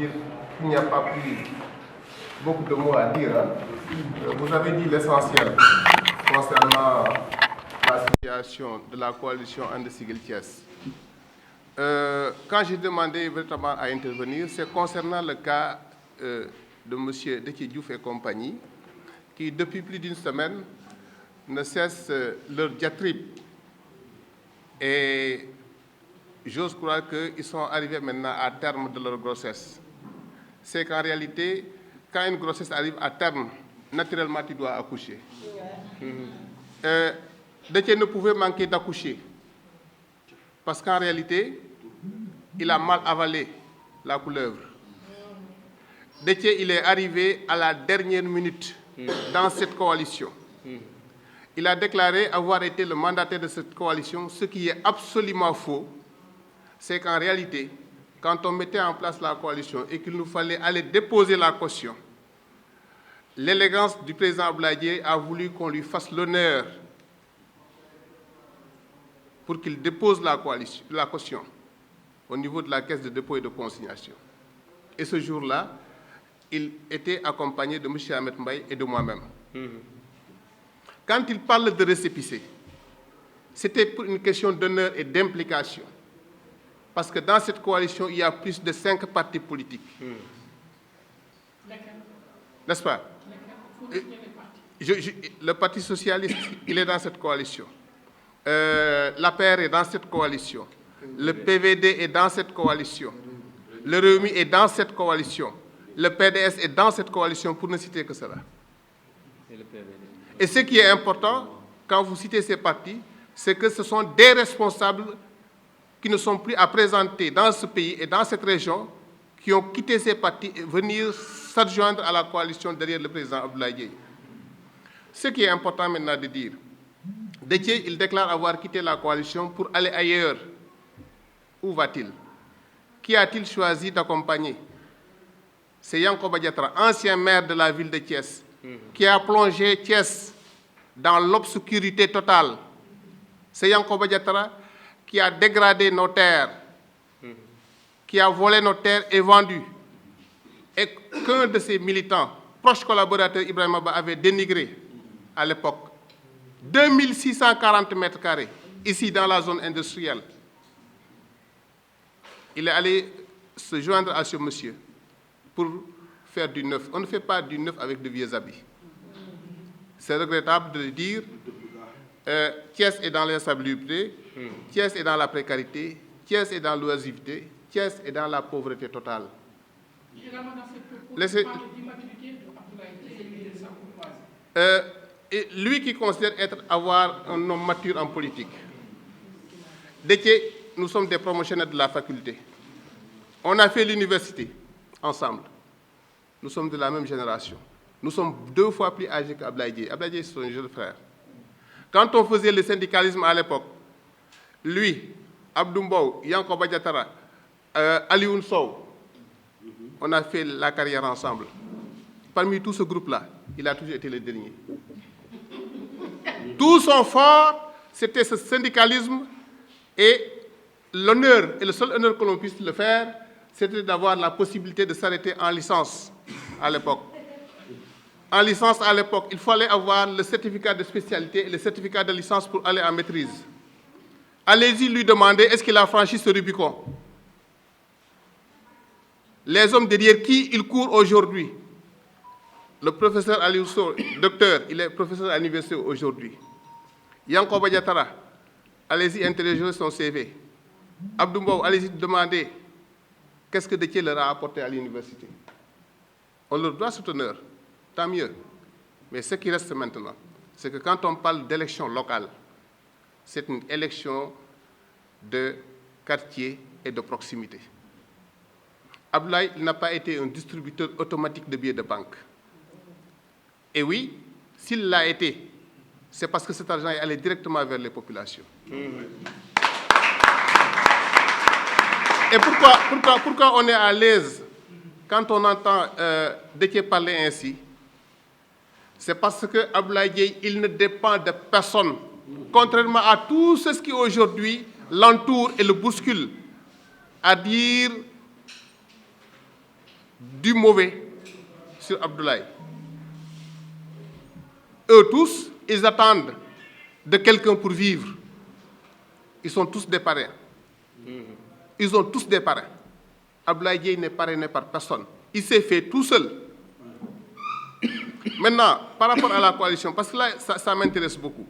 dire qu'il n'y a pas pris beaucoup de mots à dire. Vous avez dit l'essentiel concernant la situation de la coalition And Siggil Thiès. Quand j'ai demandé véritablement à intervenir, c'est concernant le cas de M. Déthié Diouf et compagnie, qui depuis plus d'une semaine ne cessent leur diatribe. Et j'ose croire qu'ils sont arrivés maintenant à terme de leur grossesse. C'est qu'en réalité, quand une grossesse arrive à terme, naturellement, tu dois accoucher. Déthié ne pouvait manquer d'accoucher. Parce qu'en réalité, il a mal avalé la couleuvre. Déthié, il est arrivé à la dernière minute dans cette coalition. Il a déclaré avoir été le mandataire de cette coalition, ce qui est absolument faux. C'est qu'en réalité, quand on mettait en place la coalition et qu'il nous fallait aller déposer la caution, l'élégance du président Abdoulaye Dièye a voulu qu'on lui fasse l'honneur pour qu'il dépose la caution au niveau de la caisse de dépôt et de consignation. Et ce jour-là, il était accompagné de M. Ahmed Mbaye et de moi-même. Quand il parle de récépissé, c'était pour une question d'honneur et d'implication. Parce que dans cette coalition, il y a plus de 5 partis politiques. N'est-ce pas? Le Parti socialiste, il est dans cette coalition. L'APR est dans cette coalition. Le PVD est dans cette coalition. Le Rewmi est dans cette coalition. Le PDS est dans cette coalition, pour ne citer que cela. Et ce qui est important, quand vous citez ces partis, c'est que ce sont des responsables qui ne sont plus à présenter dans ce pays et dans cette région, qui ont quitté ces partis et venir s'adjoindre à la coalition derrière le président Abdoulaye Dièye. Ce qui est important maintenant de dire, Déthié, il déclare avoir quitté la coalition pour aller ailleurs. Où va-t-il? Qui a-t-il choisi d'accompagner? C'est Yankoba Diattara, ancien maire de la ville de Thiès, qui a plongé Thiès dans l'obscurité totale. C'est Yankoba Diattara qui a dégradé nos terres, qui a volé nos terres et vendu, et qu'un de ses militants, proches collaborateurs, Ibrahim Abba, avait dénigré à l'époque. 2640 mètres carrés, ici dans la zone industrielle. Il est allé se joindre à ce monsieur pour faire du neuf. On ne fait pas du neuf avec de vieux habits. C'est regrettable de le dire. Thiès est dans l'insalubrité, Thiès est dans la précarité, Thiès est dans l'oisiveté, Thiès est dans la pauvreté totale. Et lui qui considère avoir un homme mature en politique. Déthié, nous sommes des promotionnaires de la faculté. On a fait l'université ensemble. Nous sommes de la même génération. Nous sommes 2 fois plus âgés qu'Abdoulaye Dièye. Abdoulaye Dièye, c'est son jeune frère. Quand on faisait le syndicalisme à l'époque, lui, Abdou Mbow, Yankoba Diattara, Alioune Sow, on a fait la carrière ensemble. Parmi tout ce groupe-là, il a toujours été le dernier. Tout son fort, c'était ce syndicalisme, et l'honneur, et le seul honneur que l'on puisse le faire, c'était d'avoir la possibilité de s'arrêter en licence à l'époque. En licence à l'époque, il fallait avoir le certificat de spécialité et le certificat de licence pour aller en maîtrise. Allez-y lui demander, est-ce qu'il a franchi ce Rubicon? Les hommes derrière qui il court aujourd'hui. Le professeur Aliou Sow, docteur, il est professeur à l'université aujourd'hui. Yankoba Diattara, allez-y interroger son CV. Abdou Mbow, allez-y demander qu'est-ce que Déthié leur a apporté à l'université. On leur doit cet honneur, tant mieux. Mais ce qui reste maintenant, c'est que quand on parle d'élection locale, c'est une élection de quartier et de proximité. Abdoulaye n'a pas été un distributeur automatique de billets de banque. Et oui, s'il l'a été, c'est parce que cet argent est allé directement vers les populations. Et pourquoi on est à l'aise quand on entend Déthié parler ainsi? C'est parce que Abdoulaye Dièye, il ne dépend de personne, contrairement à tout ce qui aujourd'hui l'entoure et le bouscule, à dire du mauvais sur Abdoulaye. Eux tous, ils attendent de quelqu'un pour vivre. Ils sont tous des parrains. Ils ont tous des parrains. Abdoulaye Dièye n'est parrainé par personne. Il s'est fait tout seul. Maintenant, par rapport à la coalition, parce que là, ça m'intéresse beaucoup.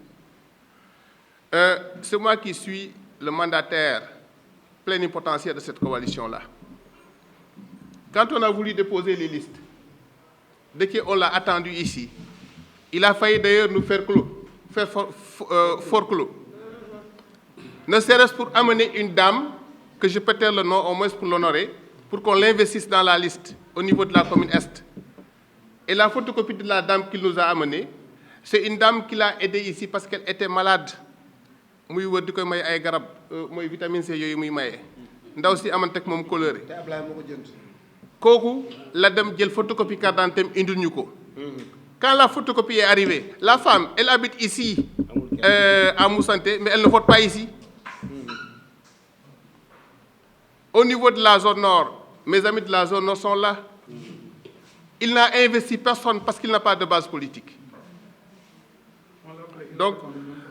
C'est moi qui suis le mandataire plénipotentiaire de cette coalition-là. Quand on a voulu déposer les listes, dès qu'on l'a attendu ici, il a failli d'ailleurs nous faire fort clos. Ne serait-ce pour amener une dame, que je peux taire le nom au moins pour l'honorer, pour qu'on l'investisse dans la liste au niveau de la commune Est. Et la photocopie de la dame qu'il nous a amenée, c'est une dame qui l'a aidée ici parce qu'elle était malade. muy wër di koy may ay garab mooy vitamine C yooyu muy maye ndaw si amantek moom coloré kooku la dem jël photocopie carte d'identité indil ñu ko. Quand la photocopie est arrivée, la femme elle habite ici à Moussanté mais elle ne vote pas ici. Au niveau de la zone nord, mes amis de la zone nord sont là. Il n'a investi personne parce qu'il n'a pas de base politique. Donc,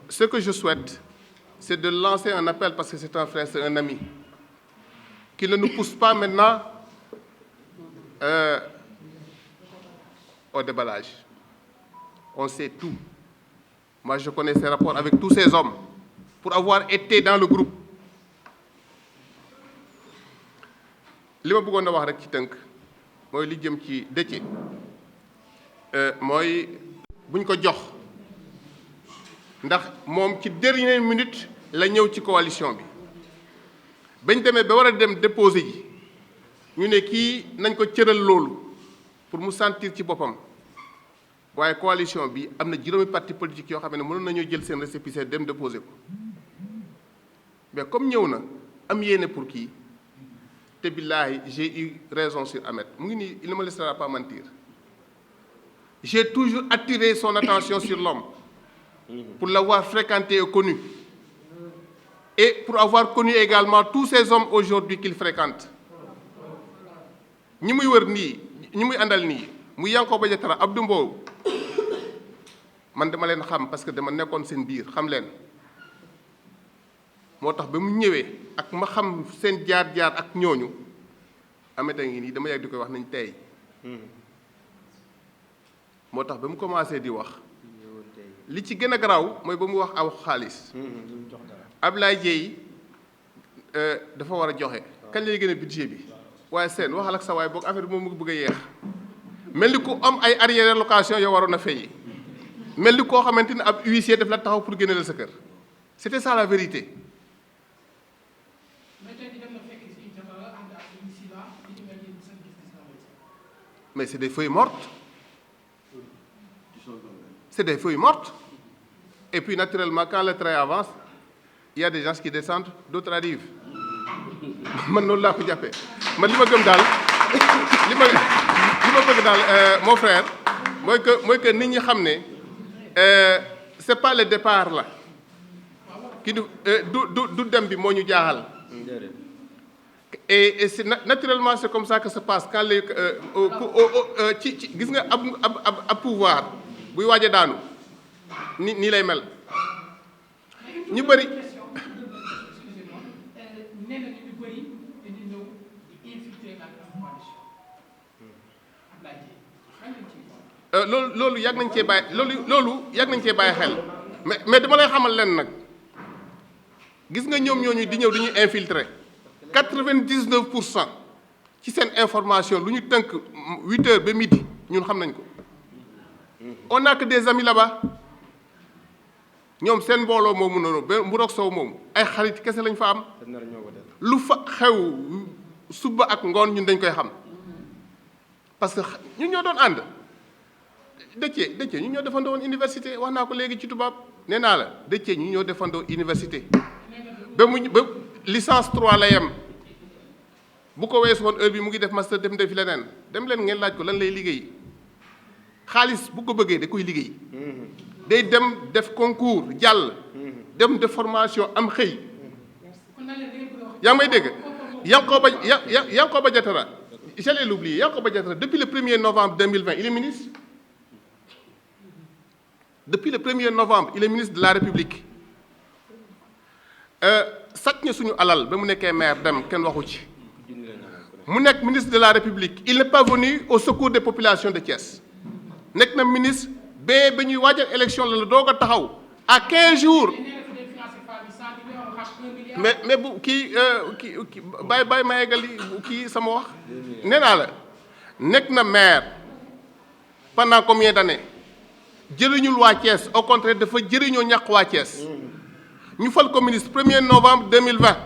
ce que je souhaite, c'est de lancer un appel, parce que c'est un frère, c'est un ami, qui ne nous pousse pas maintenant au déballage. On sait tout. Moi, je connais ces rapports avec tous ces hommes, pour avoir été dans le groupe. li ma bëggoon a wax rek ci tënk mooy li jëm ci Déthié mooy buñ ko jox ndax moom ci dernière minute la ñëw ci coalition bi bañ demee ba war a dem déposer ji ñu ne kii nañ ko cëral loolu pour mu sentir ci boppam waaye coalition bi am na juróomi parti politique yoo xam ne mënoon nañoo jël seen récépissé dem déposer ko mais comme ñëw na am yéene pour kii te billahi j'ai eu raison sur Ahmed mu ngi nii il ne me laissera pas mentir. J'ai toujours attiré son attention sur l'homme pour l'avoir fréquenté et connu et pour avoir connu également tous ces hommes aujourd'hui qu'il fréquente. ñi muy wër nii ñi muy àndal nii muy Yankhoba Diattara Abdou Mbow man dama leen xam parce que dama nekkoon seen biir xam leen moo tax ba mu ñëwee ak ma xam seen jaar-jaar ak ñooñu Ahmed a ngi nii dama yàgg di koy wax nañ tey moo tax ba mu commencé di wax li ci gën a garaaw mooy ba mu wax aw xaalis Abdoulaye Dièye dafa war a joxe kañ lay gën a budget bi waaye seen waxal ak sa waay boog affaire bi moom mu bëgg a yeex mel ni ku am ay arrière location yoo waroon a fay mel ni koo xamante ni ab huissier daf la taxaw pour génne la sa kër c'était ça la vérité. Mais c'est des feuilles mortes. C'est des feuilles mortes. Et puis naturellement, quand le train avance, il y a des gens qui descendent, d'autres arrivent. Man noonu laa ko jàppee man li ma gëm daal li ma bëgg daal mon frère mooy que nit ñi xam ne c'est pas le départ là ki du dem bi moo ñu jaaxal. Et c'est naturellement c'est comme ça que se passe quand les ci gis nga ab pouvoir buy waaj a daanu nii lay mel ñu bëri. loolu yàgg nañ cee bàyyi loolu yàgg nañ cee bàyyi xel mais dama lay xamal leen nag gis nga ñoom ñooñu di ñëw dañuy infiltrer 99% ci seen information lu ñu tënk 8 heures ba midi ñun xam nañ ko on n'a que des amis là-bas ñoom seen mbooloo moomu noonu ba Mburok Sow moom ay xarit kese lañ fa am lu fa xew suba ak ngoon ñun dañ koy xam parce que ñun ñoo doon ànd Déthié ñu ñoo defandoo woon université wax naa ko léegi ci tubaab nee naa la Déthié ñu ñoo defandoo université ba licence 3 la yem bu ko weesu woon heure bi mu ngi def master dem defi leneen dem leen ngeen laaj ko lan lay liggéey xaalis bu ko bëggee da koy liggéey day dem def concours jàll dem def formation am xëy yaa ngi may dégg Yankhoba Diattara j'allais l'oublier, Yankhoba Diattara, depuis le 1er novembre 2020, il est ministre. Depuis le 1er novembre, il est ministre de la République. sàcc na suñu alal ba mu nekkee maire dem kenn waxu ci. mu nekk ministre de la République il n'est pas venu au secours des populations de Thiès. nekk na ministre ba ñuy waajal élection la doog a taxaw à 15 jours. mais bu kii bàyyi ma yeggali kii sama wax. nee naa la nekk na maire pendant combien d'années jëriñul waa Thiès au contraire dafa jëriñoo ñàkk waa Thiès. ñu fal ko ministre 1er novembre 2020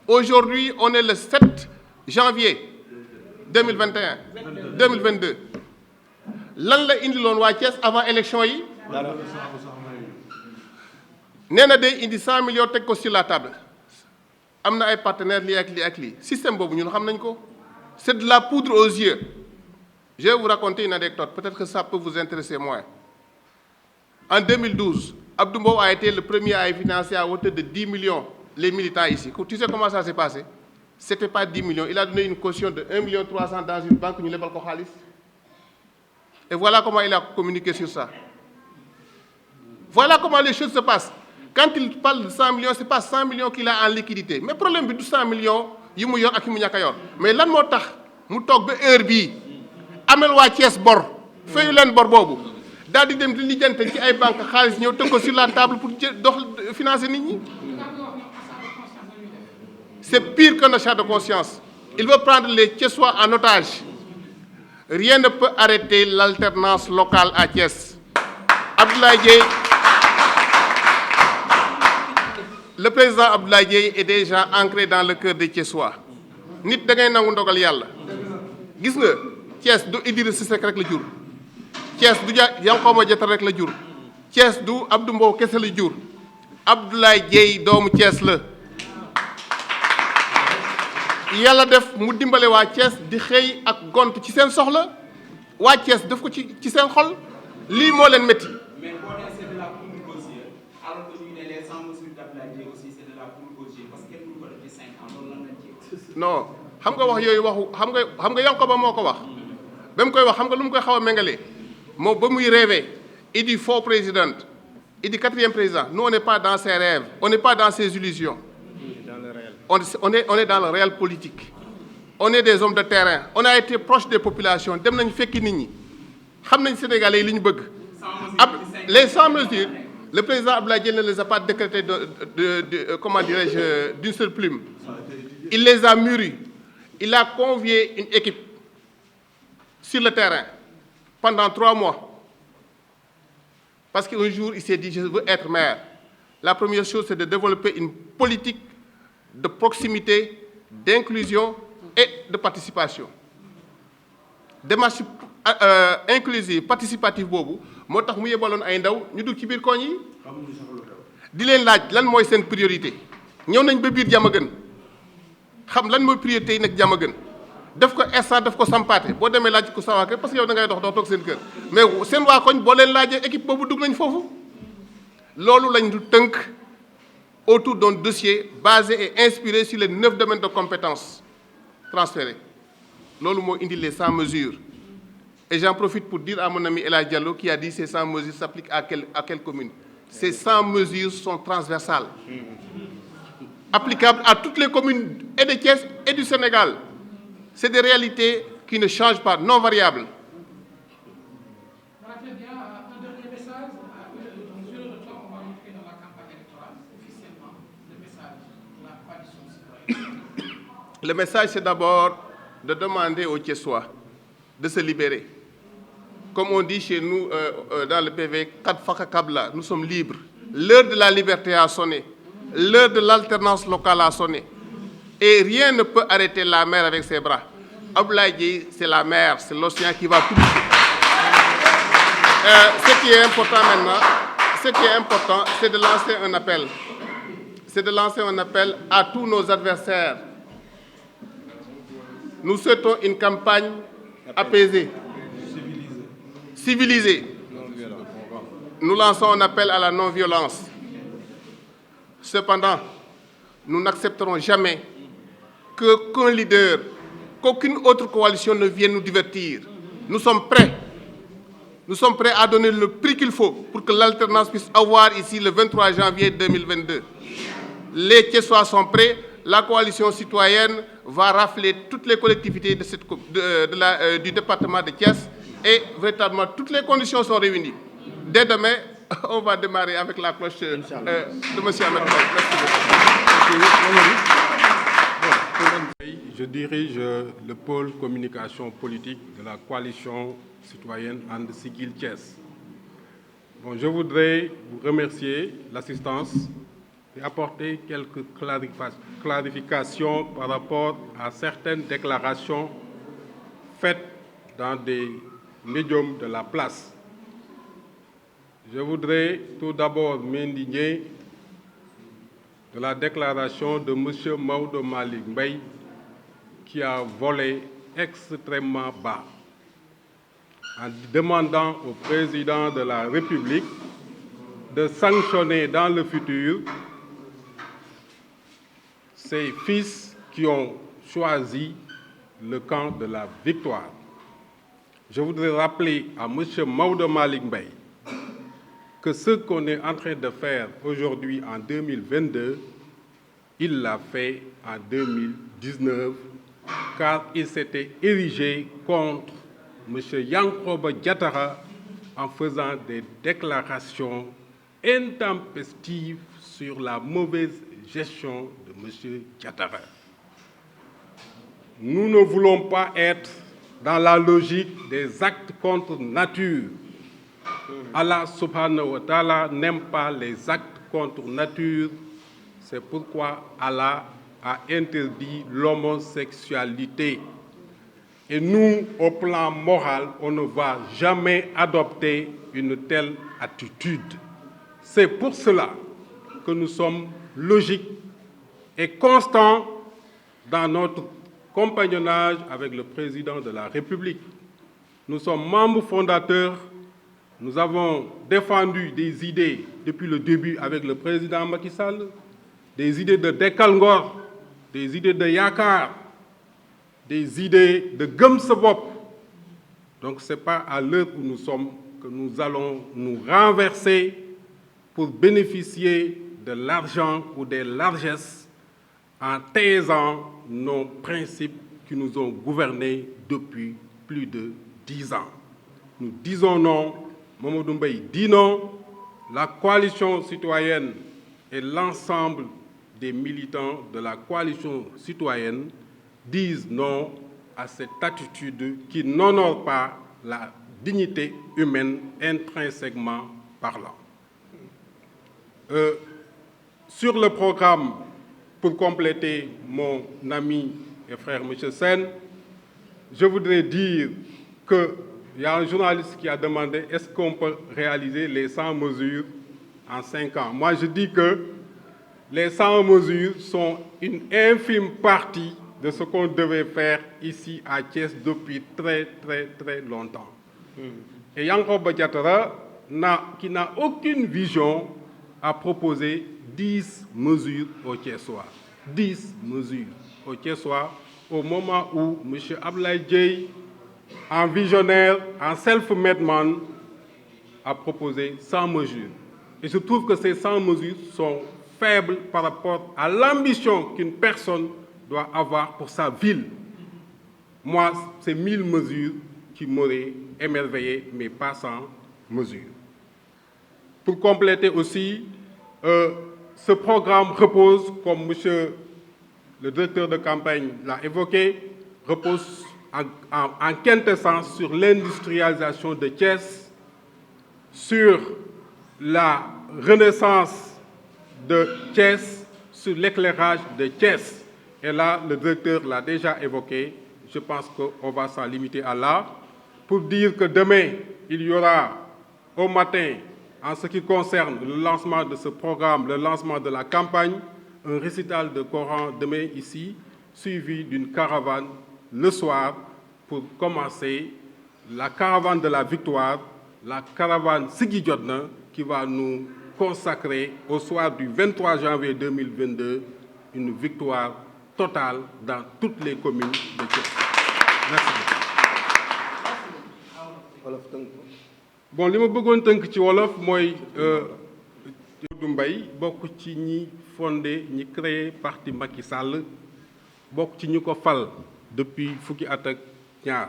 aujourd'hui on est le 7 janvier 2022 lan la indiloon waa Thiès avant élection yi. nee na day indi 100 millions teg ko sur la table am na ay partenaires lii ak lii ak lii système boobu ñun xam nañ ko c'est de la poudre aux yeux. Je vais vous raconter une anecdote peut-être que ça peut vous intéresser moins. En 2012 Abdou Mbow a été le premier à financer à hauteur de 10 millions les militants ici. Tu sais comment ça s'est passé? C'était pas 10 millions. Il a donné une caution de 1,3 million dans une banque, ñu lebal ko xaalis. Et voilà comment il a communiqué sur ça. Voilà comment les choses se passent. Quand il parle de 100 millions, c'est pas 100 millions qu'il a en liquidité. Mais problème bi du 100 millions yi mu yor ak yi mu ñàkk a yor. Mais lan moo tax mu toog ba heure bii amel waa Thiès bor fayu leen bor boobu. daal di dem di lijjante ci ay banque xaalis ñëw teg ko sur la table pour dox financer nit ñi. C'est pire qu'un achat de conscience. Il veut prendre les Thiessois en otage. Rien ne peut arrêter l'alternance locale à Thiès. Abdoulaye Dièye, le président Abdoulaye Dièye est déjà ancré dans le cœur des Thiessois. nit da ngay nangu ndogal yàlla. gis nga Thiès du Idrissa Seck rek la jur. Thiès du Yankhoba Diattara rek la jur. Thiès du Abdou Mbow kese la jur. Abdoulaye Dièye doomu Thiès la. yàlla def mu dimbale waa Thiès di xëy ak gont ci seen soxla waa Thiès def ko ci seen xol lii moo leen métti. mais boo nee c'est de la poudre aux yeux alors que ñu ne les 100 mesures d'Abdoulaye Dièye aussi c'est de la poudre aux yeux parce que kenn mënu ko def ci 5 ans loolu lan lañ ci. non xam nga wax yooyu waxu xam nga Yankhoba moo ko wax. ba mu koy wax xam nga lu mu koy xaw a méngalee moom ba muy rêvé il dit faux président il dit 4e président nous on n'est pas dans ses rêves on n'est pas dans ses illusions. On est dans le réel politique. On est des hommes de terrain. On a été proche des populations. Dem nañ fekki nit ñi xam nañ Sénégalais yi li ñu bëgg. Les 100 mesures, le président Abdoulaye Dièye ne les a pas décrétées comment dirais-je, d'une seule plume. Il les a mûries. Il a convié une équipe sur le terrain pendant 3 mois. Parce qu'un jour, il s'est dit, je veux être maire. La première chose, c'est de développer une politique de proximité, d'inclusion et de participation. Démarche inclusive participative boobu moo tax mu yebaloon ay ndaw ñu dugg ci biir koñ yi di leen laaj lan mooy seen priorité ñëw nañ ba biir Diamaguène xam lan mooy priorité yi nekk Diamaguène def ko instant def ko sampaate boo demee laaj ko sa waa kër parce que yow da ngay dox doo toog seen kër mais seen waa koñ boo leen laajee équipe boobu dugg nañ foofu loolu lañ du tënk autour d'un dossier basé et inspiré sur les 9 domaines de compétences transférés. Loolu moo indi les 100 mesures. Et j'en profite pour dire à mon ami El Hadj Diallo qui a dit ces 100 mesures s'appliquent à quelle commune. Ces 100 mesures sont transversales. Applicables à toutes les communes et de Thiès et du Sénégal. C'est des réalités qui ne changent pas, non variables. Le message, c'est d'abord de demander aux Thiessois de se libérer. Comme on dit chez nous dans le PV, nous sommes libres. L'heure de la liberté a sonné. L'heure de l'alternance locale a sonné. Et rien ne peut arrêter la mer avec ses bras. Abdoulaye Dièye, c'est la mer, c'est l'océan qui va tout bouger. Ce qui est important maintenant, c'est de lancer un appel. C'est de lancer un appel à tous nos adversaires. Nous souhaitons une campagne apaisée, civilisée. Nous lançons un appel à la non-violence. Cependant, nous n'accepterons jamais qu'un leader qu'aucune autre coalition ne vienne nous divertir. Nous sommes prêts. Nous sommes prêts à donner le prix qu'il faut pour que l'alternance puisse avoir ici le 23 janvier 2022. Les Thiessois sont prêts. La coalition citoyenne va rafler toutes les collectivités du département de Thiès et véritablement toutes les conditions sont réunies. Dès demain, on va démarrer avec la cloche de M. Ahmed. Je dirige le pôle communication politique de la coalition citoyenne And Siggil Thiès. Bon, je voudrais vous remercier l'assistance et apporter quelques clarifications par rapport à certaines déclarations faites dans des médiums de la place. Je voudrais tout d'abord m'indigner de la déclaration de M. Maodo Malick Mbaye qui a volé extrêmement bas en demandant au président de la République de sanctionner dans le futur ses fils qui ont choisi le camp de la victoire. Je voudrais rappeler à M. Maodo Malick Mbaye que ce qu'on est en train de faire aujourd'hui en 2022, il l'a fait en 2019, car il s'était érigé contre M. Yankhoba Diattara en faisant des déclarations intempestives sur la mauvaise gestion de M. Diattara. Nous ne voulons pas être dans la logique des actes contre nature. Allah subhanahu wa ta'ala n'aime pas les actes contre nature. C'est pourquoi Allah a interdit l'homosexualité. Et nous, au plan moral, on ne va jamais adopter une telle attitude. C'est pour cela que nous sommes logiques et constants dans notre compagnonnage avec le président de la République. Nous sommes membres fondateurs. Nous avons défendu des idées depuis le début avec le président Macky Sall, des idées de Dekkal Ngor, des idées de Yakar, des idées de Gëm Sa Bopp. Donc ce n'est pas à l'heure où nous sommes que nous allons nous renverser pour bénéficier de l'argent ou des largesses en taisant nos principes qui nous ont gouvernés depuis plus de 10 ans. Nous disons non. Mamadou Mbaye dit non, la coalition citoyenne et l'ensemble des militants de la coalition citoyenne disent non à cette attitude qui n'honore pas la dignité humaine intrinsèquement parlant. Sur le programme, pour compléter mon ami et frère M. Sen, je voudrais dire que il y a un journaliste qui a demandé est-ce qu'on peut réaliser les 100 mesures en 5 ans. Moi, je dis que les 100 mesures sont une infime partie de ce qu'on devait faire ici à Thiès depuis très longtemps. Et Yankhoba Diattara, qui n'a aucune vision, a proposé 10 mesures aux Thiessois. 10 mesures aux Thiessois au moment où M. Abdoulaye Dièye, en visionnaire, en self-made man, a proposé 100 mesures. Et je trouve que ces 100 mesures sont faibles par rapport à l'ambition qu'une personne doit avoir pour sa ville. Moi, c'est 1000 mesures qui m'auraient émerveillé, mais pas 100 mesures. Pour compléter aussi, ce programme repose, comme monsieur le directeur de campagne l'a évoqué, repose en quintessence sur l'industrialisation de Thiès, sur la renaissance de Thiès, sur l'éclairage de Thiès. Et là, le directeur l'a déjà évoqué. Je pense qu'on va s'en limiter à là. Pour dire que demain, il y aura au matin, en ce qui concerne le lancement de ce programme, le lancement de la campagne, un récital de Coran demain ici, suivi d'une caravane le soir pour commencer la caravane de la victoire, la caravane Siggi Jotna qui va nous consacrer au soir du 23 janvier 2022 une victoire totale dans toutes les communes de Thiès. merci. Bon li ma bëggoon tënk ci wolof mooy Modou Mbaye bokk ci ñi fondé ñi créé parti Macky Sall bokk ci ñu ko fal depuis fukki at ak ñaar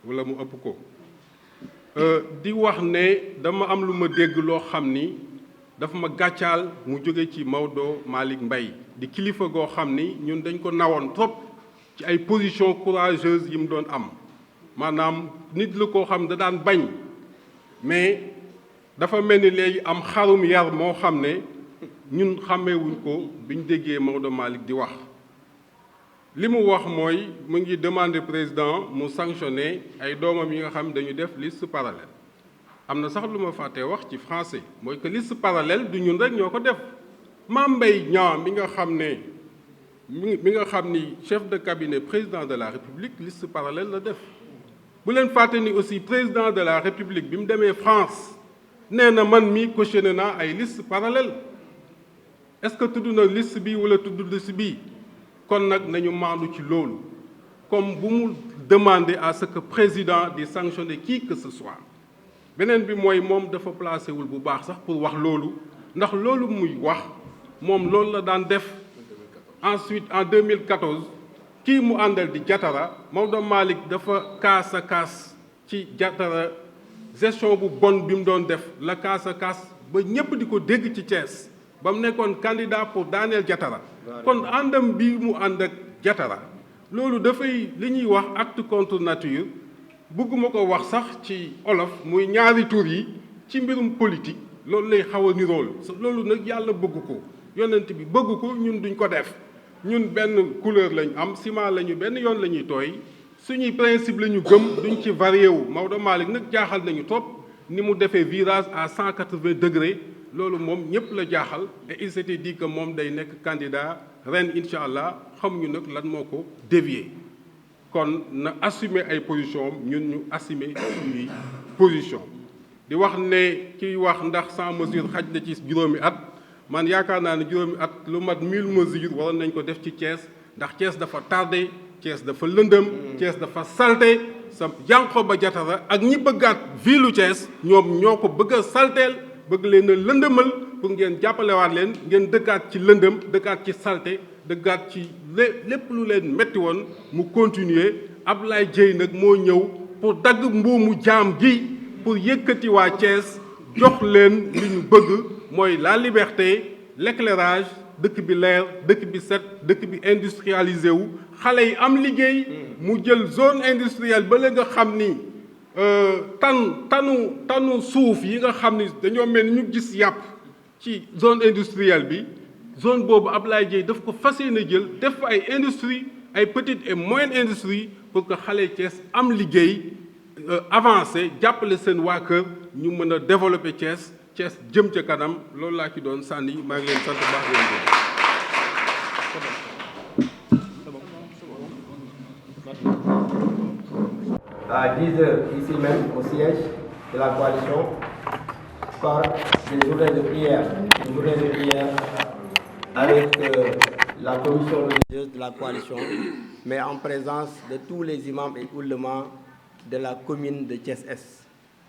wala mu ëpp ko di wax ne dama am lu ma dégg loo xam ni dafa ma gàccaal mu jóge ci Maodo Malick Mbaye di kilifa goo xam ni ñun dañ ko nawoon trop ci ay position courageuse yi mu doon am maanaam nit la koo xam da daan bañ mais dafa mel ni léegi am xarum yar moo xam ne ñun xàmmeewuñ ko bi ñu déggee Maodo Malick di wax li mu wax mooy mu ngi demander président mu sanctionner ay doomam yi nga xam dañu def liste parallèle am na sax lu ma fàttee wax ci français mooy que liste parallèle du ñun rek ñoo ko def Mame Mbaye Niang mi nga xam ne mi nga xam ni chef de cabinet président de la République liste parallèle la def bu leen fàtte ni aussi président de la République bi mu demee France nee na man mi cautionné naa ay liste parallèle est-ce que tudd na liste bi wala tudd liste bi kon nag nañu maandu ci loolu comme bu mu demander à ce que président di sanctionner qui que ce soit beneen bi mooy moom dafa placé wul bu baax sax pour wax loolu ndax loolu muy wax moom loolu la daan def ensuite en 2014 kii mu àndal di Jatara Maodo Malick dafa kaas a kaas ci Jatara gestion bu bon bi mu doon def la kaas a kaas ba ñépp di ko dégg ci Thiès ba mu nekkoon candidat pour daaneel Jatara kon àndam bi mu ànd ak Jatara loolu dafay li ñuy wax acte contre nature bëgguma ko wax sax ci olof muy ñaari tur yi ci mbirum politique loolu lay xaw a nirool loolu nag yàlla bëgg ko yonent bi bëgg ko ñun duñ ko def ñun benn couleur lañu am ciment lañu benn yoon la ñuy tooy suñuy principe la ñu gëm duñ ci varié wu Maodo Malick nag jaaxal nañu trop ni mu defee virage à 180 degrés loolu moom ñëpp la jaaxal et il s'était dit que moom day nekk candidat ren incha allah xamuñu nag lan moo ko dévier kon na assumer ay position ñun ñu assumer suñuy position di wax ne kiy wax ndax sans mesure xaj na ci juróomi at man yaakaar naa ne juróomi at lu mat 1000 mesures waroon nañ ko def ci Thiès ndax Thiès dafa tardé Thiès dafa lëndëm Thiès dafa salté sa Yankhoba Diattara ak ñi bëggaat ville Thiès ñoom ñoo ko bëgg a salteel bëgg leen a lëndëmal pour ngeen jàppalewaat leen ngeen dëkkaat ci lëndëm dëkkaat ci salté dëkkaat ci lépp lu leen metti woon mu continuer Ablaye Dieye nag moo ñëw pour dagg mbuumu jaam gi pour yëkkati waa Thiès jox leen li ñu bëgg mooy la liberté l'éclairage dëkk bi leer dëkk bi set dëkk bi industrialisé wu xale yi am liggéey mu jël zone industrielle ba la nga xam ni tanu suuf yi nga xam ni dañoo mel ni ñu gis yàpp ci zone industrielle bi zone boobu Ablaye Dieye daf ko fas yéene jël def fa ay industrie ay petite et moyenne industrie pour que xale Thiès am liggéey avancé jàppale seen waa kër ñu mën a développer Thiès jëm ca kanam loolu laa ci doon sànni maa ngi leen sant baax leen à 10 heures ici même au siège de la coalition par des journées de prière, avec la commission religieuse de la coalition, mais en présence de tous les imams et oulémas de la commune de Thiès-Est,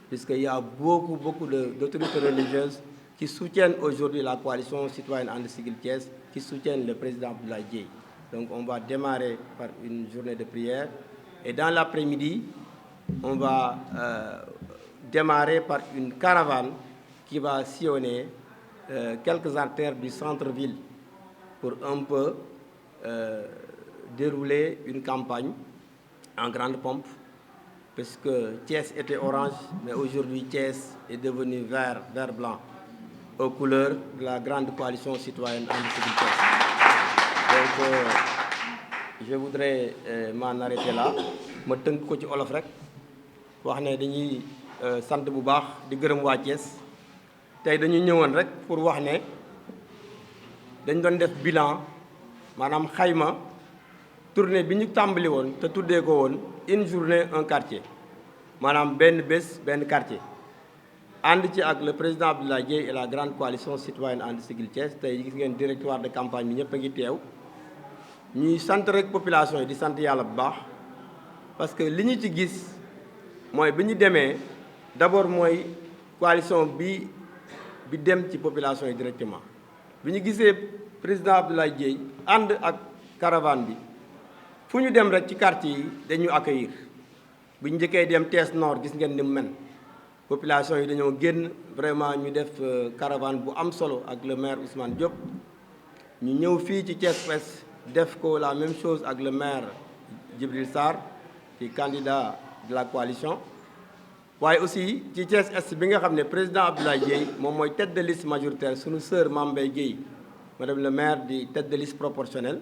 puisqu'il y a beaucoup d'autorités religieuses qui soutiennent aujourd'hui la coalition citoyenne And Siggil Thiès, qui soutiennent le président Abdoulaye Dieye. Donc on va démarrer par une journée de prière et dans l'après-midi, on va démarrer par une caravane qui va sillonner quelques artères du centre-ville pour un peu dérouler une campagne en grande pompe, puisque Thiès était orange, mais aujourd'hui Thiès est devenu vert blanc, aux couleurs de la grande coalition citoyenne And Siggil Thiès. Donc je voudrais m'en arrêter là ma tënk ko ci olof rek wax ne dañuy sant bu baax di gërëm waa Thiès tey dañu ñëwoon rek pour wax ne dañ doon def bilan maanaam xayma tournée bi ñu tàmbali woon te tuddee ko woon une journée un quartier maanaam benn bés benn quartier ànd ci ak le président Abdoulaye Dieye et la grande coalition citoyenne And Siggil Thiès tey gis ngeen directoire de campagne bi ñëpp a ngi teew ñuy sant rek population yi di sant yàlla bu baax parce que li ñu ci gis mooy bi ñu demee d'abord mooy coalition bi dem ci population yi directement bi ñu gisee président Abdoulaye Dièye ànd ak caravane bi fu ñu dem rek ci quartier yi dañu accueillir bu ñu njëkkee dem Thiès Nord gis ngeen ni mu mel population yi dañoo génn vraiment ñu def caravane bu am solo ak le maire Ousmane Diop ñu ñëw fii ci Thiès Ouest def ko la même chose ak le maire Djibril Sarr qui candidat de la coalition waaye aussi ci Thiès Est bi nga xam ne président Abdoulaye Dièye moom mooy tête de liste majoritaire sunu sœur Mame Mbaye Guèye madame le maire di tête de liste proportionnelle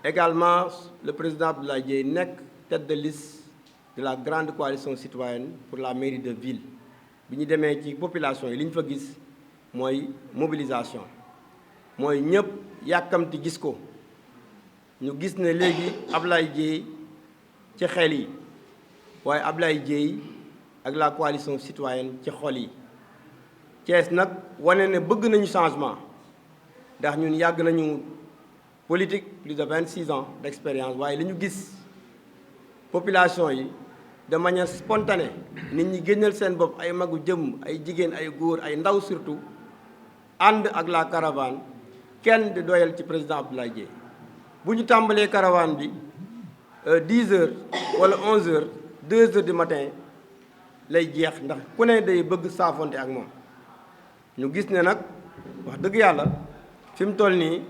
également le président Abdoulaye Dièye nekk tête de liste de la grande coalition citoyenne pour la mairie de ville bi ñu demee ci population yi li ñu fa gis mooy mobilisation mooy ñëpp yàkkamti gis ko ñu gis ne léegi Abdoulaye Dièye ci xel yi waaye Abdoulaye Dièye ak la coalition citoyenne ci xol yi Thiès nag wane ne bëgg nañu changement ndax ñun yàgg nañu politique plus de 26 ans d'expérience waaye li ñu gis population yi de manière spontanée nit ñi génnal seen bopp ay magu jëm ay jigéen ay góor ay ndaw surtout ànd ak la caravane kenn di doyal ci président Abdoulaye Dièye bu ñu tàmbalee caravane bi 10 heures wala 11 heures 2 heures du matin lay jeex ndax ku ne day bëgg saafonte ak moom ñu gis ne nag wax dëgg yàlla fi mu toll nii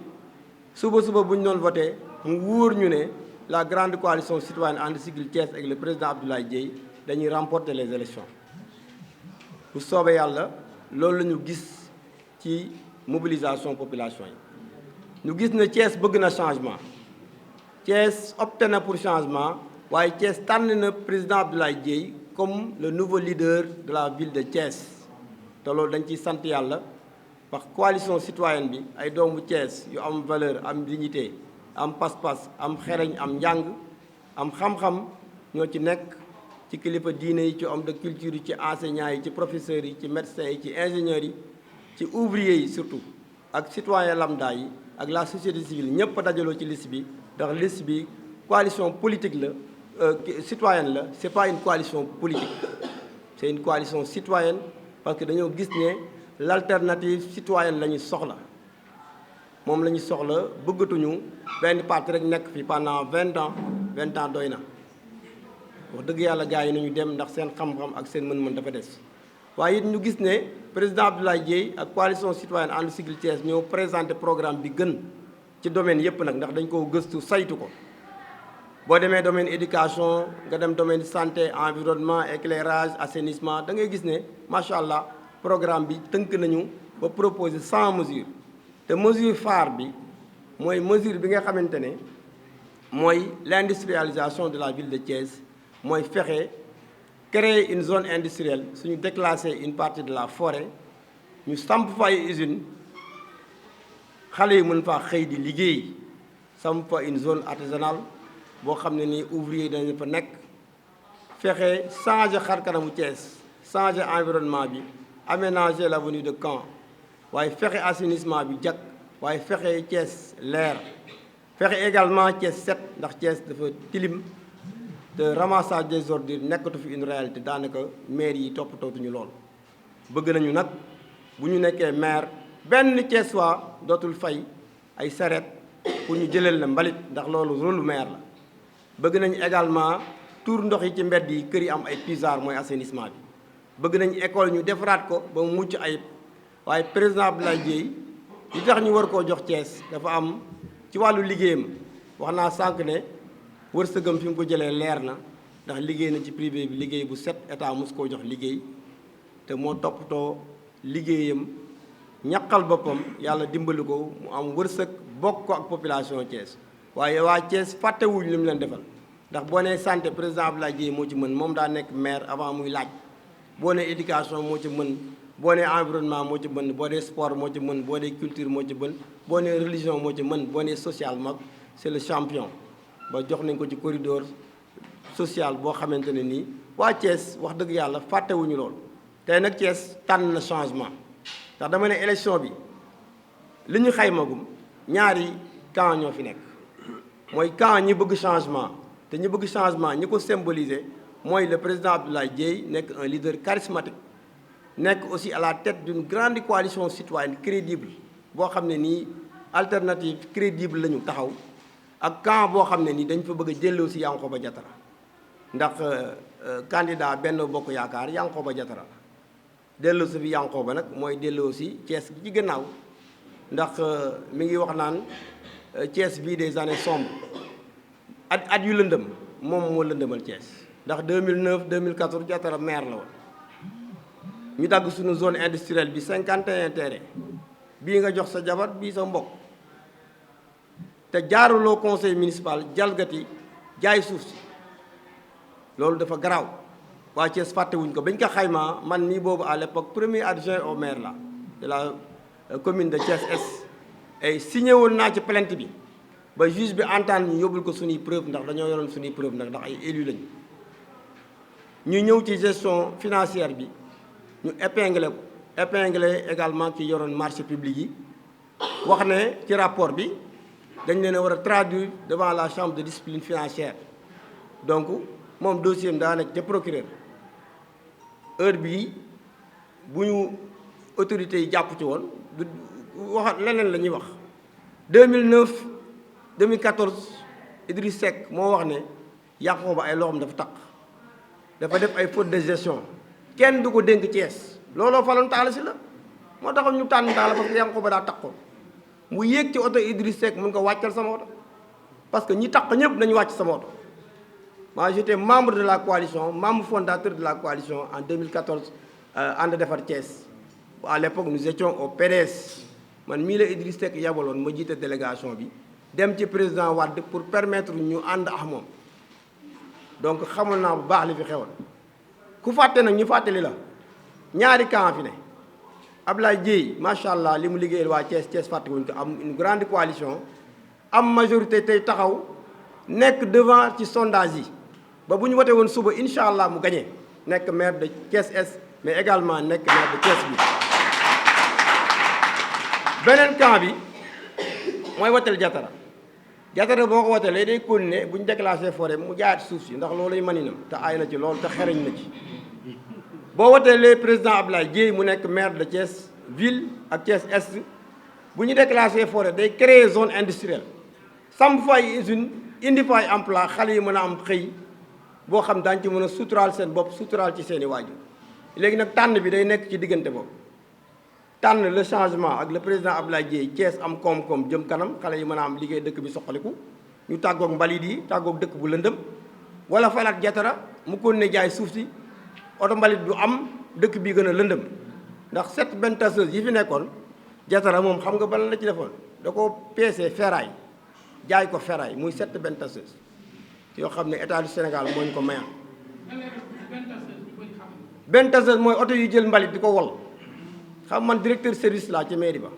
suba bu ñu doon voté mu wóor ñu ne la grande coalition citoyenne And Siggil Thiès ak le président Abdoulaye Dièye dañuy remporter les élections bu soobee yàlla loolu la ñu gis ci mobilisation population yi ñu gis ne Thiès bëgg na changement Thiès opté na pour changement waaye Thiès tànn na président Abdoulaye Dièye comme le nouveau leader de la ville de Thiès te loolu dañ ciy sant yàlla parce que coalition citoyenne bi ay doomu Thiès yu am valeur am dignité am pas-pas am xereñ am njàng am xam-xam ñoo ci nekk ci kilifa diine yi ci homme de culture yi ci enseignants yi ci professeurs yi ci médecins yi ci ingénieurs yi ci ouvriers yi surtout ak citoyen lambda yi ak la société civile ñëpp a dajaloo ci liste bi ndax liste bi coalition politique la citoyenne la c'est pas une coalition politique c'est une coalition citoyenne parce que dañoo gis ne l'alternative citoyenne la ñu soxla moom la ñu soxla bëggatuñu benn parti rek nekk fi pendant 20 ans doy na wax dëgg yàlla gars yi nañu dem ndax seen xam-xam ak seen mën-mën dafa des waaye it ñu gis ne président Abdoulaye Dièye ak coalition citoyenne And Siggil Thiès ñoo présenté programme bi gën ci domaine yépp nag ndax dañ ko gëstu saytu ko boo demee domaine éducation nga dem domaine santé environnement éclairage assainissement da ngay gis ne macha allah programme bi tënk nañu ba proposer 100 mesures te mesure phare bi mooy mesure bi nga xamante ne mooy l'industrialisation de la ville de Thiès mooy fexe créer une zone industrielle suñu déclasser une partie de la forêt ñu samp fa ay usine xale yi mën faa xëy di liggéey samp fa une zone artisanale boo xam ne nii ouvrier yi dañu fa nekk fexe changer xar kanamu Thiès changer environnement bi aménager l'avenue de Caen waaye fexe assainissement bi jag waaye fexe Thiès leer fexe également Thiès set ndax Thiès dafa tilim te ramassage des ordures nekkatu fi une réalité daanaka maire yi toppatootuñu lool. bëgg nañu nag bu ñu nekkee maire benn Thiès waa dootul fay ay saret pour ñu jëleel la mbalit ndax loolu rôle maire la. bëgg nañu également tuur ndox yi ci mbedd yi kër yi am ay puisard mooy assainissement bi bëgg nañu école ñu defaraat ko ba mu mucc ayib waaye président Abdoulaye Dièye li tax ñu war koo jox Thiès dafa am ci wàllu liggéeyam wax naa sànq ne wërsëgam fi mu ko jëlee leer na ndax liggéey na ci privé bi liggéey bu set état mos koo jox liggéey te moo toppatoo liggéeyam ñaqal boppam yàlla dimbali ko mu am wërsëg bokk ko ak population Thiès waaye waa Thiès fàttewuñ li mu leen defal ndax boo nee santé président Abdoulaye Dièye moo ci mën moom daa nekk maire avant muy laaj boo nee éducation moo ci mën boo nee environnement moo ci mën boo nee sport moo ci mën boo nee culture moo ci mën boo nee religion moo ci mën boo nee social mag c'est le champion ba jox nañ ko ci corridor social boo xamante ne nii waa Thiès wax dëgg yàlla fàttewuñu lool tey nag Thiès tànn na changement ndax dama ne élection bi li ñu xaymagum ñaari camp ñoo fi nekk mooy camp ñi bëgg changement te ñu bëgg changement ñi ko symboliser mooy le président Abdoulaye Dièye nekk un leader charismatique nekk aussi à la tête d'une grande coalition citoyenne crédible boo xam ne nii alternative crédible la ñu taxaw ak camp boo xam ne nii dañ fa bëgg a jëlloo si Yankhoba Diattara ndax candidat Benno Bokk Yaakaar Yankhoba Diattara delloo si fi Yankhoba nag mooy delloo si Thiès gi ci gannaaw ndax mi ngi wax naan Thiès bii des années sombres at yu lëndëm moom moo lëndëmal Thiès ndax 2009 2014 Diattara maire la woon ñu dagg suñu zone industrielle bi 51 terrain bii nga jox sa jabar bii sa mbokk te jaaruloo conseil municipal jalgati jaay suuf si loolu dafa garaaw waa Thiès fàttewuñ ko bañ ko xaymaa man nii boobu à l'époque premier adjoint au maire la de la commune de Thiès Est et signé woon naa ci plainte bi ba juge bi entendre ñu yóbbul ko suñuy preuve ndax dañoo yoroon suñuy preuve ndax ay élus lañu ñu ñëw ci gestion financière bi ñu épinglé également ki yoroon marché public yi wax ne ci rapport bi dañ leen a war a traduire devant la chambre de discipline financière donc moom dossier daa nekk ca procureur heure bii bu ñu autorités yi jàpp ci woon du wax leneen la ñuy wax 2009 2014 Idriss Seck moo wax ne Yankhoba ay loxoom dafa taq dafa def ay faute de gestion kenn du ko dénk Thiès looloo faloon Talla Sylla moo taxoon ñu tànn Talla parce que Yankhoba daa taqoon mu yéeg ci oto Idriss Seck mun ko wàccal sama oto parce que ñi taq ñëpp nañu wàcc sama oto moi j'étais membre de la coalition membre fondateur de la coalition en 2014 ànd defar Thiès à l'époque nous étions au PDS man mii la Idriss Seck yabaloon ma jiite délégation bi dem ci président Wade pour permettre ñu ànd ak moom donc xamoon naa bu baax li fi xewoon ku fàtte nag ñu fàttali la ñaari camp fi ne Abdoulaye Dièye macha allah li mu liggéeyal waa Thiès fàtte wuñ ko am une grande coalition am majorité tey taxaw nekk devant ci sondage yi ba bu ñu wote woon suba incha allah mu gagné nekk maire de Thiès Est mais également nekk maire de Thiès bi beneen camp bi mooy woteel Diattara boo ko woteelee day continuer bu ñu déclassé forêt mu jaayaat suuf si ndax looluy maninam te aay na ci loolu te xereñ na ci boo woteelee président Abdoulaye Dièye mu nekk maire de Thiès ville ak Thiès Est bu ñu déclassé forêt day créer zone industrielle samp fa ay usine indi fa ay emploi xale yi mën a am xëy boo xam daañu ci mën a suturaal seen bopp suturaal ci seen i waajur léegi nag tànn bi day nekk ci diggante boobu tànn le changement ak le président Abdoulaye Dièye Thiès am koom-koom jëm kanam xale yi mën a am liggéey dëkk bi soxaliku ñu tàggoog mbalit yi tàggoog dëkk bu lëndëm wala falaat Diattara mu kon ne jaay suuf si oto mbalit du am dëkk bi gën a lëndëm ndax 7 benn tasseuse yi fi nekkoon Diattara moom xam nga bala la ci defoon da ko peese ferraille jaay ko ferraille muy 7 benn tasseuse yoo xam ne état du Sénégal moo ñu ko mayoon. benn tasseuse mooy oto yu jël mbalit di ko wol xam man directeur service laa ci mairie ba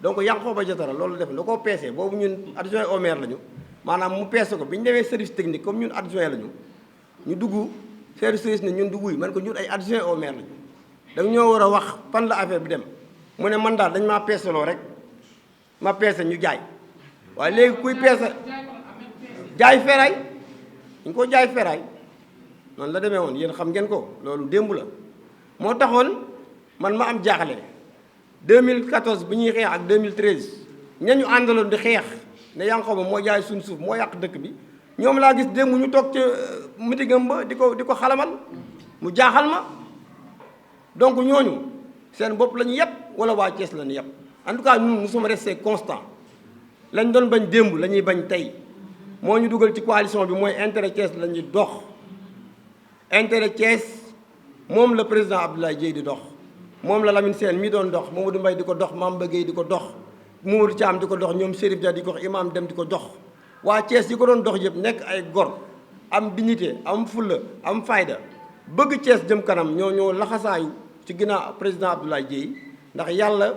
donc Yankhoba Diattara loolu def da koo peese boobu ñun adjoint au maire lañu maanaam mu peese ko bi ñu demee service technique comme ñun adjoint lañu ñu dugg service ne ñun dugguy man ko ñun ay adjoint au maire lañu da ñoo war a wax fan la affaire bi dem mu ne man daal dañ maa peeseloo rek ma peese ñu jaay waaye léegi kuy peese jaay ferraille ñu ko jaay ferraille noonu la demee woon yéen xam ngeen ko loolu démb la moo taxoon man ma am jaaxle 2014 bi ñuy xeex ak 2013 ñañu àndaloon di xeex ne Yankhoba moo jaay suñ suuf moo yàq dëkk bi ñoom laa gis démb ñu toog ca mitigam ba di ko xalamal mu jaaxal ma donc ñooñu seen bopp la ñu yàpp wala waa Thiès la ñu yàpp en tout cas ñun nous sommes restés constants lañ doon bañ démb la ñuy bañ tey moo ñu dugal ci coalition bi mooy intérêt Thiès la ñuy dox intérêt Thiès moom la président Abdoulaye Dièye di dox moom la Lamine Sène mi doon dox Mamadou Mbaye di ko dox Mame Gueye di ko dox Mamadou Thiam di ko dox ñoom Chérif Dia di ko wax Imam Dem di ko dox waa Thiès yi ko doon dox yëpp nekk ay gor am dignité am fulla am fayda bëgg Thiès jëm kanam ñoo laxasaayu ci ginnaaw président Abdoulaye Dièye ndax yàlla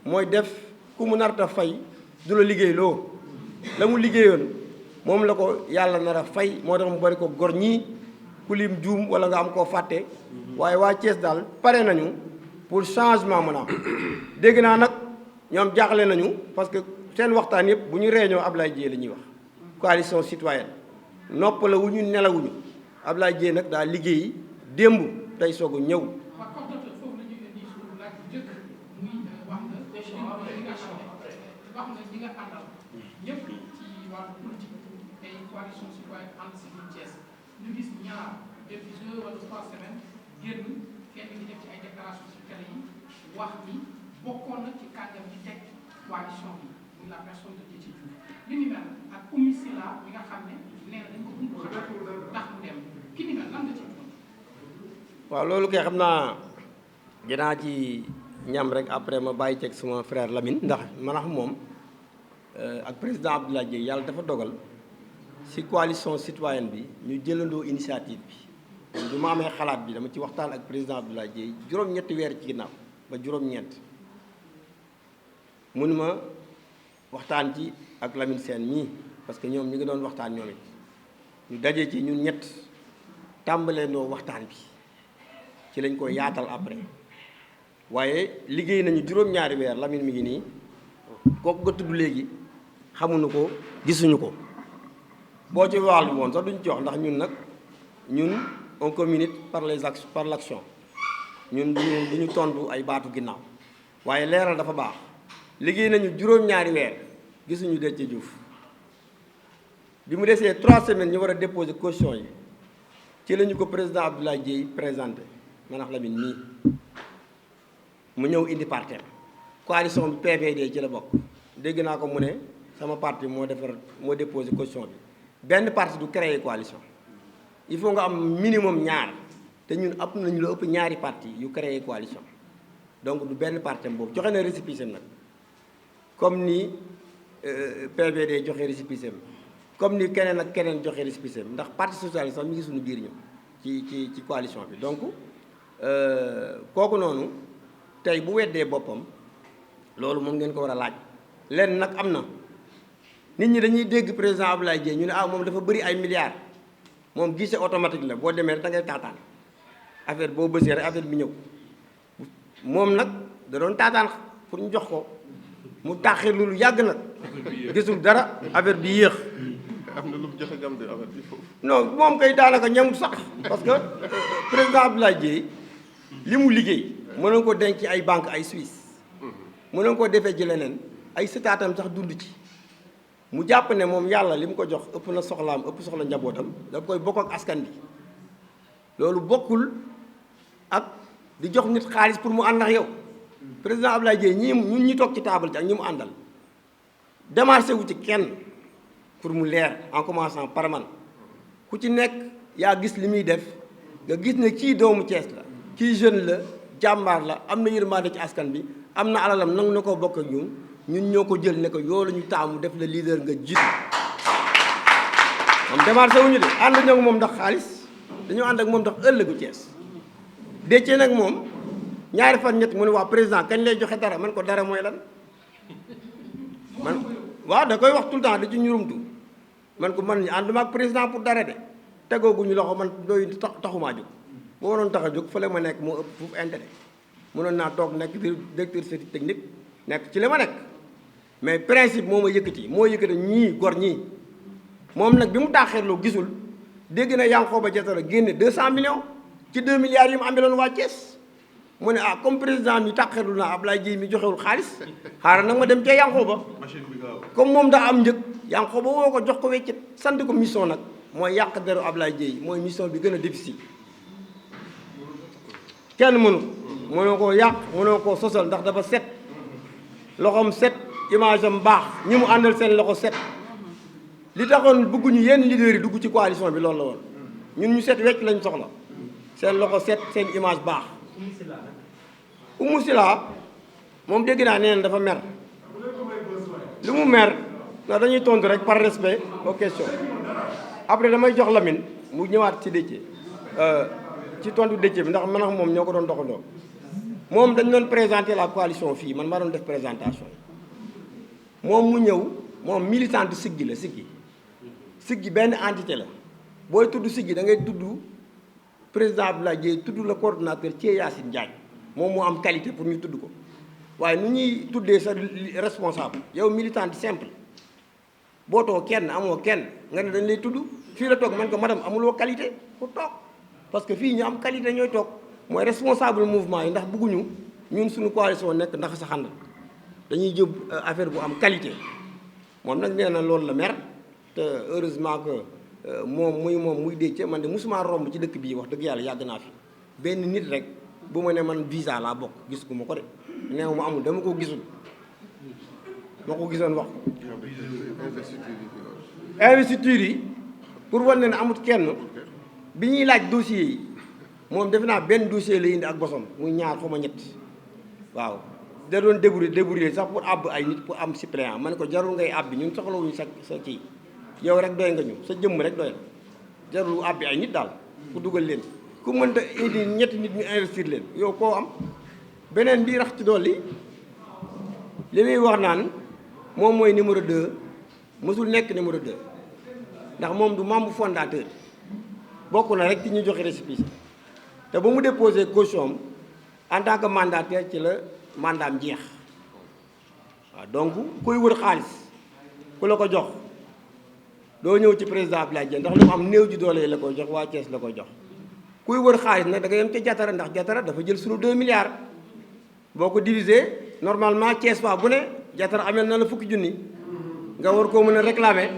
mooy def ku mu narta fay du la liggéey loo la mu liggéeyoon moom la ko yàlla nar a fay moo tax mu bari ko gor ñii ku lim juum wala nga am koo fàtte waaye waa Thiès daal pare nañu pour changement mën a am dégg naa nag ñoom jaaxle nañu parce que seen waxtaan yëpp bu ñu réunion Abdoulaye Dièye la ñuy wax coalition citoyenne noppalawuñu nelawuñu Abdoulaye Dièye nag daa liggéey démb tey soog a ñëw. wax nga ñi nga àndal ñëpp ci wàllu politique ay coalition citoyenne ànd si biir Thiès ñu gis ñaar depuis 2 wala 3 semaines génn kenn gi def ci ay déclaration ci télé yi wax ni bokkoon na ci kàngam yi teg coalition bi muy la personne de Déthié Diouf li ni mel ak Oumy Sylla mi nga xam ne nee na dañ ko buntu xatal ndax mu dem ki ni mel lan nga ci waaw loolu kay xam naa dinaa ci ñam rek après ma bàyyi ceeg suma frère Lamine ndax man ak moom ak président Abdoulaye Dièye yàlla dafa dogal ci coalition citoyenne bi ñu jëlandoo initiative bi ma amee xalaat bi dama ci waxtaan ak président Abdoulaye Dièye juróom-ñetti weer ci ginnaaw ba juróom-ñeent mun ma waxtaan ci ak Lamine Sène mii parce que ñoom ñu ngi doon waxtaan ñoom it ñu daje ci ñun ñett tàmbalee noo waxtaan bi ci lañ ko yaatal après waaye liggéey nañu juróom-ñaari weer Lamine mi ngi nii kooku nga tudd léegi xamuñu ko gisuñu ko boo ci wàllu woon sax duñ ci wax ndax ñun nag ñun on communique par les actions par l'action ñun duñu tontu ay baatu ginnaaw waaye leeral dafa baax liggéey nañu juróom-ñaari weer gisuñu Déthié Diouf bi mu desee 3 semaines ñu war a déposer caution yi ci lañu ko président Abdoulaye Dièye présenté man ak Lamine nii mu ñëw indi parti coalition bi PVD ci la bokk dégg naa ko mu ne sama parti moo déposé caution bi benn parti du créer coalition il faut nga am minimum ñaar te ñun ëpp nañu la ëpp ñaari parti yu créer coalition donc du benn parti boobu joxe na récépissé nag comme ni PVD joxe récépissé comme ni keneen ak keneen joxe récépissé ndax parti socialiste sax mi ngi suñu biir ñoom ci coalition bi donc kooku noonu tey bu weddee boppam loolu moom ngeen ko war a laaj lenn nag am na nit ñi dañuy dégg président Abdoulaye Dièye ñu ne moom dafa bëri ay milliards moom guichet automatique la boo demee rek da ngay taataan affaire boo bësee rek affaire bi ñëw moom nag da doon taataan pour ñu jox ko mu tàxir lu yàgg nag gisul dara affaire bi yéex. am na lu mu joxe gam de affaire bi foofu. non moom kay daanaka ñamut sax parce que président Abdoulaye Dièye li mu liggéey mënoon ko denc ay banque ay Suisse mënoon ko defee ci leneen ay sëtaatam sax dund ci mu jàpp ne moom yàlla li mu ko jox ëpp na soxlaam ëpp soxla njabootam da koy bokk ak askan bi loolu bokkul ak di jox nit xaalis pour mu ànd ak yow président Abdoulaye Dièye ñun ñi toog ci taabal ci ak ñi mu àndal démarché wu ci kenn pour mu leer en commençant par man ku ci nekk yaa gis li muy def nga gis ne kii doomu Thiès la kii jeune la jàmbaar la am na yërmande ci askan bi am na alalam nangu na ko bokk ak ñun ñoo ko jël ne ko yoo la ñu taamu def la leader nga jiitu moom démarché wuñu de ànd ñoo moom ndax xaalis dañoo ànd ak moom ndax ëllëgu Thiès Déthié nag moom ñaari fan ñett mu ne waa président kañ lay joxe dara man ko dara mooy lan man waaw da koy wax tout le temps da ci ñurumtu man ko man ànduma ak président pour dara de tegooguñu loxo man doy taxumaa jóg bu ma doon tax a jóg fële ma nekk moo ëpp foofu intérêt mënoon naa toog nekk directeur service technique nekk ci la ma nekk mais principe moo ma yëkkati moo yëkkati ñii gor ñii moom nag bi mu taaxeerloo gisul dégg na Yankhoba Diattara génne 200 millions ci 2 milliards yi mu ameloon waa Thiès mu ne comme président mi taaxeerlu naa Abdoulaye Dièye mi joxewul xaalis xaaral nag ma dem ca Yankhoba comme moom daa am njëg Yankhoba woo ko jox ko weccit sant ko mission nag mooy yàq deru Abdoulaye Dièye mooy mission bi gën a difficile kenn mënoo koo yàq mënoo koo sosal ndax dafa set loxoom set image am baax ñi mu àndal seen loxo set li taxoon bëgguñu yenn leaders yi dugg ci coalition bi loolu la woon ñun ñu set wecc lañ soxla seen loxo set seen image baax. Oumou Sylla moom dégg naa nee na dafa mer li mu mer ndax dañuy tontu rek par respect aux questions après damay jox Lamine mu ñëwaat ci Déthié ci tontu Déthié bi ndax man ak moom ñoo ko doon doxandoo moom dañ doon présenter la coalition fii man maa doon def présentation moom mu ñëw moom militant de Siggi la Siggi benn entité la booy tudd Siggi da ngay tudd président Abdoulaye Dièye tudd le coordonnateur Thié Yacine Diagne moom moo am qualité pour ñu tudd ko waaye nu ñuy tuddee sa responsable yow militant simple bootoo kenn amoo kenn nga ne dañ lay tudd fii la toog man ko madame amuloo qualité pour toog parce que fii ñu am qualité ñooy toog mooy responsable mouvement yi ndax bëgguñu ñun suñu coalition nekk ndax sa xandal dañuy jëb affaire bu am qualité moom nag nee na loolu la mer te heureusement que moom muy Déthié man de musuma romb ci dëkk bii wax dëgg yàlla yàgg naa fi benn nit rek bu ma ne man visa laa bokk gis ku ma ko de neew ma amul dama ko gisul ma ko gisoon wax investiture yi pour wan ne amut kenn bi ñuy laaj dossier yi moom defe naa benn dossier la indi ak bosom muy ñaar xaw ma ñett waaw da doon débrouiller sax pour àbb ay nit pour am suppléant ma ne ko jarul ngay àbbi ñun soxlawuñu sa kii yow rek doy nga ñu sa jëmm rek doy na jarul àbbi ay nit daal pour dugal leen ku mënta indi ñetti nit ñu investir leen yow koo am beneen bi rax ci dolli li muy wax naan moom mooy numéro 2 mësul nekk numéro 2 ndax moom du membre fondateur bokk na rek ci ñu joxe récépissé te ba mu déposé caution en tant que mandataire ci la mandaam jeex waaw donc kuy wër xaalis ku la ko jox doo ñëw ci président Abdoulaye Dièye ndax lu mu am néew ji doole la koy jox waa Thiès la koy jox kuy wër xaalis nag da nga yem ca Jatara ndax Jatara dafa jël sunu 2 milliards boo ko divisé normalement Thiès waa bu ne Jatara amel na la fukki junni nga war koo mën a réclamer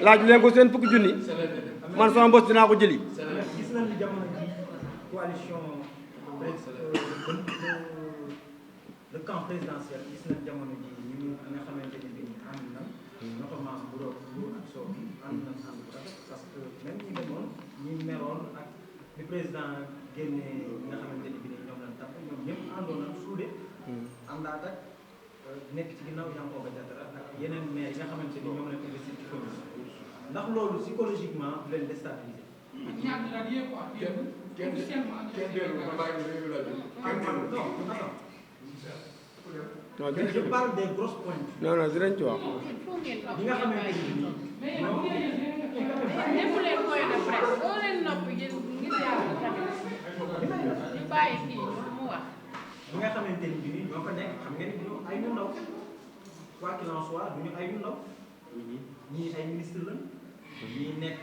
laaj leen ko seen fukki junni man sama bos dinaa ko jëli. gis nañu jamono ji coalition le camp présidentiel gis nañu jamono ji ñu nga xamante ni bii ànd na notamment Mburo ak Sow ànd na ànd bu rafet parce que même ñi demoon ñi meroon ak li président génne nga xamante ni bii ñoom lañ tàpp ñoom ñëpp àndoon na suude àndaat ak nekk ci ginnaaw Yankhoba Diattara ak yeneen maire yi nga xamante ni ñoom lañ investir ci commune ndax loolu psychologiquement du leen déstabiliser. non je parle des grosses pointes. non non dinañ ci wax. ñi nga xamante ni bii ñoom. nekku leen point de presse doo leen noppi ngir yàlla tamit ñu bàyyi kii mu wax. ñi nga xamante ni bii ñoo fa nekk xam ngeen ni duñu ay ñu ndaw quoi qu'il en soit duñu ay ñu ndaw ñii ay ministre lañ ñii nekk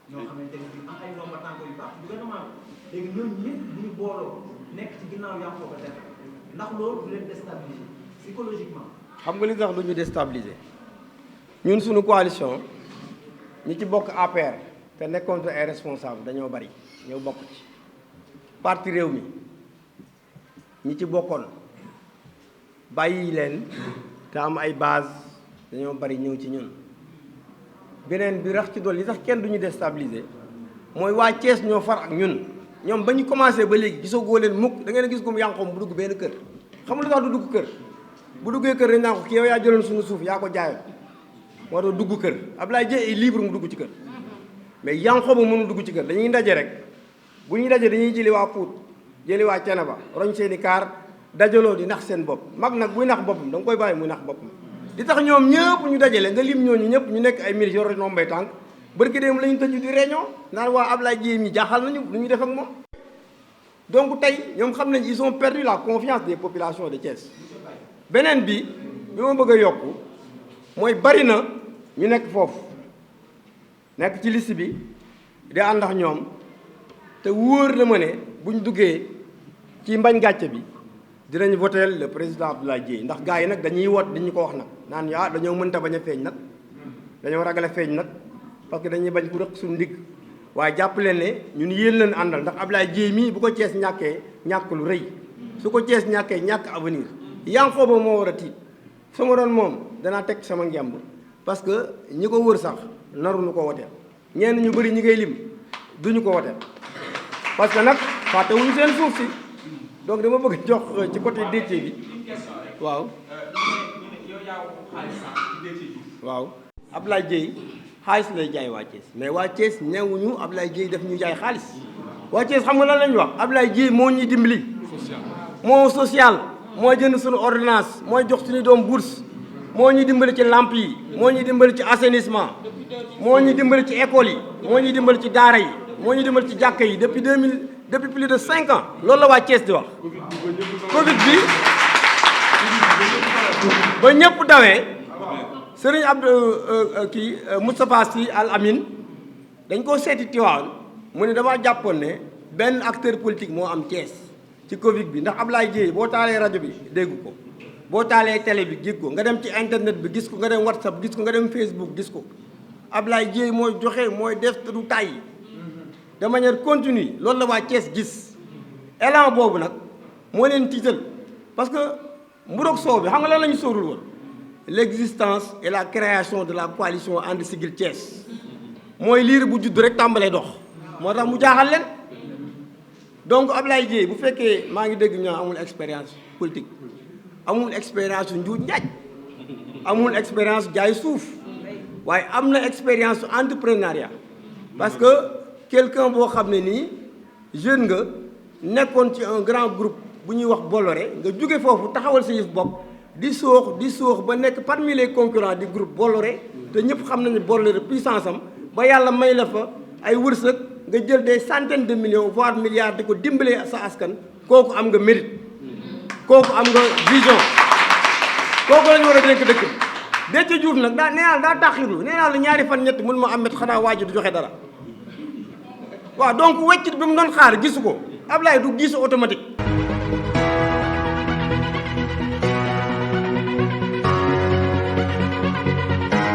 ñoo xamante ni bii am ay ndomba tànk yu baax gouvernement bi léegi ñooñu ñëpp bu ñu booloo nekk ci ginnaaw Yankhoba Diattara ndax loolu du leen déstabiliser psychologiquement. xam nga li tax du ñu déstabiliser ñun suñu coalition ñi ci bokk APR te nekkoon ay responsable dañoo bari ñoo bokk ci parti réew mi ñi ci bokkoon bàyyi leen te am ay base dañoo bari ñëw ci ñun beneen bi rax ci dool li tax kenn duñu déstabiliser mooy waa Thiès ñoo far ak ñun ñoom ba ñu commencé ba léegi gisagoo leen mukk da ngeen a gis gum Yankhoba bu dugg benn kër xam nga lu tax du dugg kër bu duggee kër dañ naan ko kii yow yaa jëloon suñu suuf yaa ko jaayoon moo tax dugg kër Abdoulaye Dièye est libre mu dugg ci kër mais Yankhoba mënul dugg ci kër dañuy ndaje rek bu ñuy daje dañuy jëli waa Pout jëli waa Thiénaba roñ seeni kaar dajaloo di nax seen bopp mag nag buy nax boppam da nga koy bàyyi muy nax boppam di tax ñoom ñëpp ñu dajale nga lim ñooñu ñëpp ñu nekk ay ministres yor nombay tànk barki démb la ñu tëju di réunion naan waa Abdoulaye Dièye mi jaaxal nañu lu ñu def ak moom donc tey ñoom xam nañ ils ont perdu la confiance des populations de Thiès beneen bi ma bëgg a yokku mooy bari na ñu nekk foofu nekk ci liste bi di ànd ak ñoom te wóor na ma ne buñ duggee ci mbañ gàcce bi dinañ voteel le président Abdoulaye Dièye ndax gars yi nag dañuy woot dañu ko wax nag naan dañoo mënta bañ a feeñ nag dañoo ragal a feeñ nag parce que dañuy bañ ku rëq suñu ndigg waaye jàpp leen ne ñun yéen leen àndal ndax Abdoulaye Dièye mii bu ko Thiès ñàkkee ñàkk lu rëy su ko Thiès ñàkkee ñàkk avenir Yankhoba moo war a tiit su ma doon moom danaa teg sama ngemb parce que ñi ko wër sax naruñu ko woteel ñenn ñu bëri ñi ngay lim duñu ko woteel parce que nag fàttewuñu seen suuf si donc dama bëgg jox ci côté Déthié bi waaw waaw Abdoulaye Dièye xaalis lay jaay waa Thiès mais waa Thiès newuñu Abdoulaye Dièye daf ñu jaay xaalis waa Thiès xam nga lan lañu wax Abdoulaye Dièye moo ñuy dimbali moo social moo jënd suñu ordonnance mooy jox suñu doom bourse moo ñuy dimbali ci lampe yi moo ñuy dimbali ci assainissement moo ñuy dimbali ci école yi moo ñuy dimbali ci daara yi moo ñuy dimbali ci jàkka yi depuis plus de 5 ans loolu la waa Thiès di wax Covid bi ba ñëpp dawee Serigne Moustapha Sy Al Amin dañ koo seeti Tivaouane mu ne damaa jàppoon ne benn acteur politique moo am Thiès ci Covid bi ndax Ablaye Dièye boo taalee rajo bi dégg ko boo taalee télé bi gis ko nga dem ci internet bi gis ko nga dem WhatsApp gis ko nga dem Facebook gis ko Ablaye Dièye mooy joxe mooy def te du tàyyi de manière continue loolu la waa Thiès gis élan boobu nag moo leen tiital parce que mburoog soow bi xam nga lan la ñu sóorul woon l'existence et la création de la coalition And Siggil Thiès mooy liir bu judd rek tàmbalee dox moo tax mu jaaxal leen donc Ablaye Dièye bu fekkee maa ngi dégg ñoo amul expérience politique amul expérience njuuj njaaj amul expérience jaay suuf waaye am na expérience entrepreneuriat parce que quelqu'un boo xam ne nii jeune nga nekkoon ci un grand groupe bu ñuy wax Bolloré nga jóge foofu taxawal sa yëf bopp di soox ba nekk parmi les concurrents du groupe Bolloré te ñëpp xam nañu Bolloré puissance am ba yàlla may la fa ay wërsëg nga jël des centaines de millions voire milliards di ko dimbalee sa askan kooku am nga mérite kooku am nga vision kooku la ñu war a dénk dëkk Déthié Diouf nag daa nee naa daa taxirlu nee naa la ñaari fan ñett mun ma amet xanaa waa ji du joxe dara waaw donc weccit bi mu doon xaar gisu ko Ablaye du gisu automatique